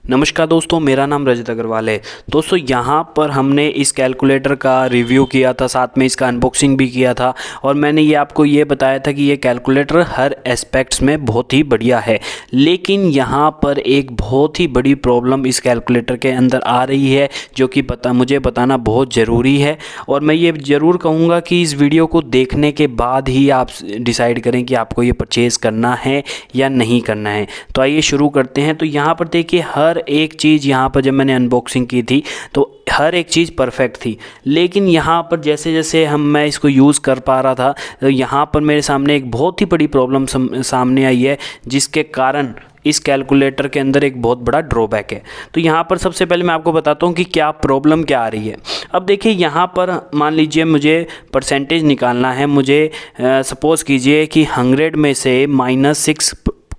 नमस्कार दोस्तों, मेरा नाम रजत अग्रवाल है। दोस्तों यहाँ पर हमने इस कैलकुलेटर का रिव्यू किया था, साथ में इसका अनबॉक्सिंग भी किया था और मैंने ये आपको ये बताया था कि ये कैलकुलेटर हर एस्पेक्ट्स में बहुत ही बढ़िया है। लेकिन यहाँ पर एक बहुत ही बड़ी प्रॉब्लम इस कैलकुलेटर के अंदर आ रही है जो कि मुझे बताना बहुत ज़रूरी है और मैं ये ज़रूर कहूँगा कि इस वीडियो को देखने के बाद ही आप डिसाइड करें कि आपको ये परचेज़ करना है या नहीं करना है। तो आइए शुरू करते हैं। तो यहाँ पर देखिए हर एक चीज़, यहाँ पर जब मैंने अनबॉक्सिंग की थी तो हर एक चीज़ परफेक्ट थी, लेकिन यहाँ पर जैसे जैसे मैं इसको यूज़ कर पा रहा था तो यहाँ पर मेरे सामने एक बहुत ही बड़ी प्रॉब्लम सामने आई है, जिसके कारण इस कैलकुलेटर के अंदर एक बहुत बड़ा ड्रॉबैक है। तो यहाँ पर सबसे पहले मैं आपको बताता हूँ कि क्या प्रॉब्लम क्या आ रही है। अब देखिए यहाँ पर मान लीजिए मुझे परसेंटेज निकालना है, मुझे सपोज़ कीजिए कि 100 में से -6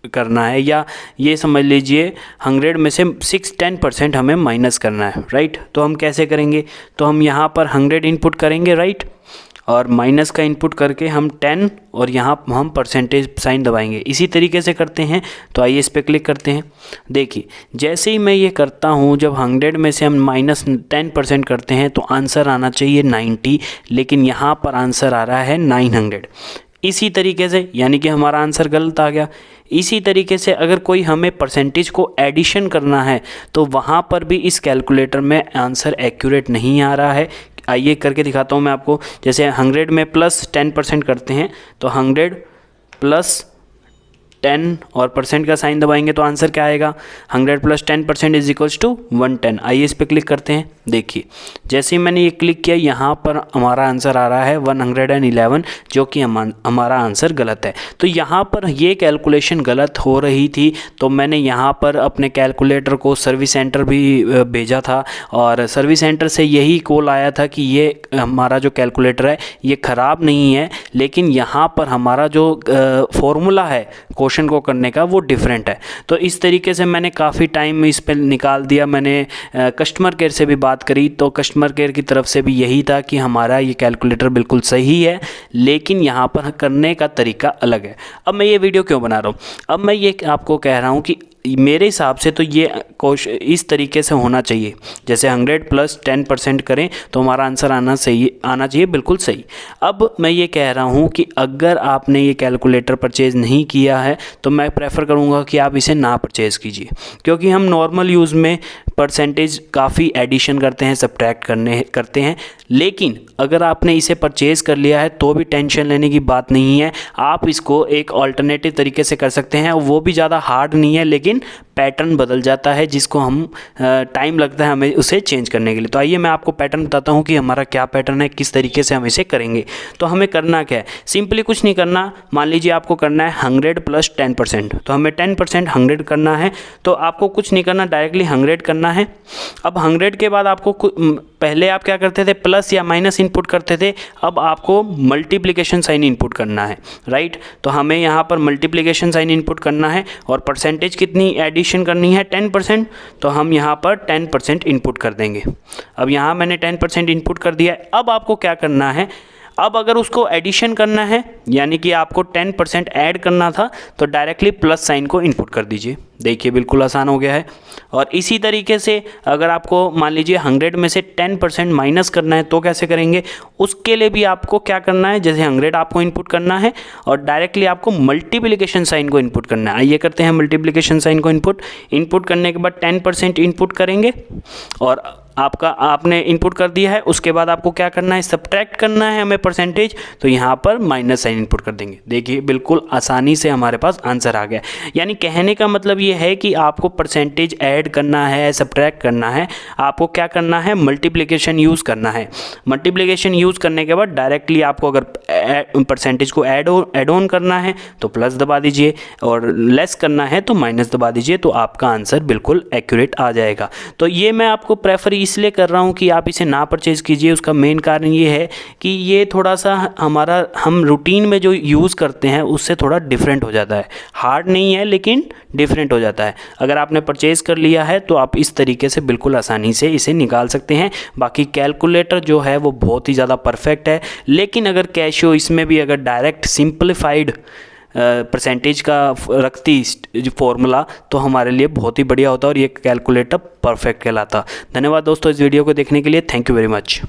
करना है, या ये समझ लीजिए 100 में से 10% हमें माइनस करना है, राइट। तो हम कैसे करेंगे, तो हम यहाँ पर 100 इनपुट करेंगे, राइट, और माइनस का इनपुट करके हम 10 और यहाँ हम परसेंटेज साइन दबाएंगे। इसी तरीके से करते हैं। तो आइए इस पर क्लिक करते हैं। देखिए जैसे ही मैं ये करता हूँ, जब 100 में से हम -10% करते हैं तो आंसर आना चाहिए 90, लेकिन यहाँ पर आंसर आ रहा है 900। इसी तरीके से यानी कि हमारा आंसर गलत आ गया। इसी तरीके से अगर कोई हमें परसेंटेज को एडिशन करना है तो वहाँ पर भी इस कैलकुलेटर में आंसर एक्यूरेट नहीं आ रहा है। आइए करके दिखाता हूँ मैं आपको। जैसे 100 में +10% करते हैं तो 100 + 10 और परसेंट का साइन दबाएंगे तो आंसर क्या आएगा, 100 + 10% = 110। आइए इस पर क्लिक करते हैं। देखिए जैसे ही मैंने ये क्लिक किया, यहाँ पर हमारा आंसर आ रहा है 111, जो कि हमारा आंसर गलत है। तो यहाँ पर ये कैलकुलेशन गलत हो रही थी, तो मैंने यहाँ पर अपने कैलकुलेटर को सर्विस सेंटर भी भेजा था और सर्विस सेंटर से यही कॉल आया था कि ये हमारा जो कैलकुलेटर है ये ख़राब नहीं है, लेकिन यहाँ पर हमारा जो फॉर्मूला है क्वेश्चन को करने का वो डिफरेंट है। तो इस तरीके से मैंने काफ़ी टाइम इस पर निकाल दिया। मैंने कस्टमर केयर से भी बात करी तो कस्टमर केयर की तरफ से भी यही था कि हमारा ये कैलकुलेटर बिल्कुल सही है, लेकिन यहाँ पर करने का तरीका अलग है। अब मैं ये वीडियो क्यों बना रहा हूँ, अब मैं ये आपको कह रहा हूँ कि मेरे हिसाब से तो ये इस तरीके से होना चाहिए। जैसे 100 + 10% करें तो हमारा आंसर आना चाहिए बिल्कुल सही। अब मैं ये कह रहा हूँ कि अगर आपने ये कैलकुलेटर परचेज़ नहीं किया है तो मैं प्रेफर करूँगा कि आप इसे ना परचेज़ कीजिए, क्योंकि हम नॉर्मल यूज़ में परसेंटेज काफ़ी एडिशन करते हैं, सब्ट्रैक्ट करते हैं, लेकिन अगर आपने इसे परचेज़ कर लिया है तो भी टेंशन लेने की बात नहीं है। आप इसको एक ऑल्टरनेटिव तरीके से कर सकते हैं, वो भी ज़्यादा हार्ड नहीं है, लेकिन पैटर्न बदल जाता है जिसको हम टाइम लगता है हमें उसे चेंज करने के लिए। तो आइए मैं आपको पैटर्न बताता हूँ कि हमारा क्या पैटर्न है, किस तरीके से हम इसे करेंगे। तो हमें करना क्या है, सिंपली कुछ नहीं करना। मान लीजिए आपको करना है 100 + 10%, तो हमें 10% 100 करना है। तो आपको कुछ नहीं करना, डायरेक्टली 100 करना है। अब 100 के बाद आपको पहले आप क्या करते थे, प्लस या माइनस इनपुट करते थे, अब आपको मल्टीप्लिकेशन साइन इनपुट करना है, राइट। तो हमें यहाँ पर मल्टीप्लिकेशन साइन इनपुट करना है और परसेंटेज कितनी एडिशन करनी है, 10%, तो हम यहाँ पर 10% इनपुट कर देंगे। अब यहाँ मैंने 10% इनपुट कर दिया है। अब आपको क्या करना है, अब अगर उसको एडिशन करना है यानी कि आपको 10% ऐड करना था तो डायरेक्टली प्लस साइन को इनपुट कर दीजिए। देखिए बिल्कुल आसान हो गया है। और इसी तरीके से अगर आपको मान लीजिए 100 में से 10% माइनस करना है तो कैसे करेंगे, उसके लिए भी आपको क्या करना है, जैसे 100 आपको इनपुट करना है और डायरेक्टली आपको मल्टीप्लिकेशन साइन को इनपुट करना है। आइए करते हैं मल्टीप्लिकेशन साइन को इनपुट करने के बाद 10% इनपुट करेंगे और आपने इनपुट कर दिया है। उसके बाद आपको क्या करना है, सब्ट्रैक्ट करना है हमें परसेंटेज, तो यहाँ पर माइनस साइन इनपुट कर देंगे। देखिए बिल्कुल आसानी से हमारे पास आंसर आ गया। यानी कहने का मतलब ये है कि आपको परसेंटेज ऐड करना है, सब्ट्रैक्ट करना है, आपको क्या करना है, मल्टीप्लिकेशन यूज़ करना है। मल्टीप्लिकेशन यूज़ करने के बाद डायरेक्टली आपको अगर परसेंटेज को ऐड ऑन करना है तो प्लस दबा दीजिए और लेस करना है तो माइनस दबा दीजिए, तो आपका आंसर बिल्कुल एक्यूरेट आ जाएगा। तो ये मैं आपको प्रेफर इसलिए कर रहा हूँ कि आप इसे ना परचेज़ कीजिए। उसका मेन कारण ये है कि ये थोड़ा सा हम रूटीन में जो यूज़ करते हैं उससे थोड़ा डिफरेंट हो जाता है। हार्ड नहीं है लेकिन डिफरेंट हो जाता है। अगर आपने परचेज़ कर लिया है तो आप इस तरीके से बिल्कुल आसानी से इसे निकाल सकते हैं। बाकी कैलकुलेटर जो है वो बहुत ही ज़्यादा परफेक्ट है, लेकिन अगर कैशियो इसमें भी अगर डायरेक्ट सिंप्लीफाइड परसेंटेज का रखती फॉर्मूला तो हमारे लिए बहुत ही बढ़िया होता और ये कैलकुलेटर परफेक्ट कहलाता। धन्यवाद दोस्तों इस वीडियो को देखने के लिए। Thank you very much.